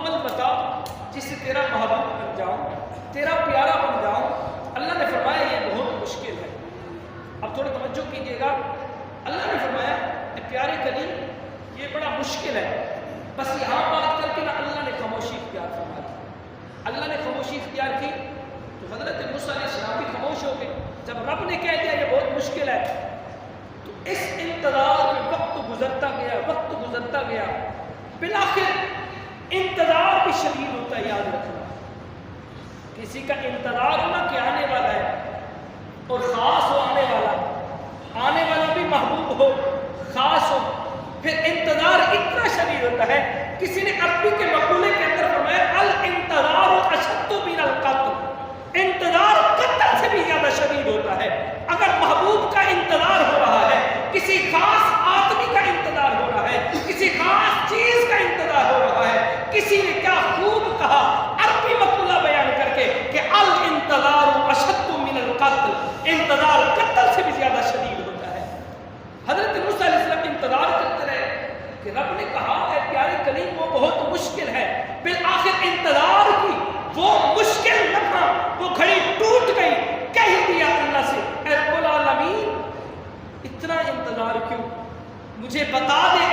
عمل بتا جس سے تیرا محبوب بن جاؤں، تیرا پیارا بن جاؤں۔ اللہ نے فرمایا یہ بہت مشکل ہے۔ اب تھوڑا توجہ کیجیے گا، اللہ نے فرمایا کہ پیارے کلیم یہ بڑا مشکل ہے، بس یہاں بات کر کے نا اللہ نے خاموشی اختیار فرما دی۔ اللہ نے خاموشی اختیار کی تو حضرت موسیٰ علیہ السلام بھی خاموش ہو گئے۔ جب رب نے کہہ دیا یہ بہت مشکل ہے تو اس انتظار میں وقت گزرتا گیا، وقت گزرتا گیا، بالآخر انتظار بھی شدید ہوتا ہے۔ یاد رکھنا، کسی کا انتظار ہونا کہ آنے والا ہے اور خاص ہو، آنے والا بھی محبوب ہو، خاص ہو، پھر انتظار اتنا شدید ہوتا ہے۔ کسی نے عربی کے مقولے کے اندر فرمایا الانتظار اشد من القتل، انتظار قتل سے بھی زیادہ شدید ہوتا ہے۔ اگر محبوب کا انتظار ہو رہا ہے، کسی خاص آدمی کا انتظار ہو رہا ہے، کسی خاص چیز کا انتظار ہو رہا ہے، کسی نے کیا خوب کہا عربی مقولہ بیان کر کے کہ الانتظار اشد من القتل، انتظار قتل سے بھی زیادہ شدید ہوتا ہے۔ حضرت موسیٰ علیہ السلام انتظار کرتے رہے کہ رب نے کہا اے پیارے کلیم وہ بہت مشکل ہے۔ بالآخر انتظار کی وہ مشکل لمحہ، وہ گھڑی ٹوٹ گئی، کہہ دیا اللہ سے اے رب العالمین اتنا انتظار کیوں؟ مجھے بتا دے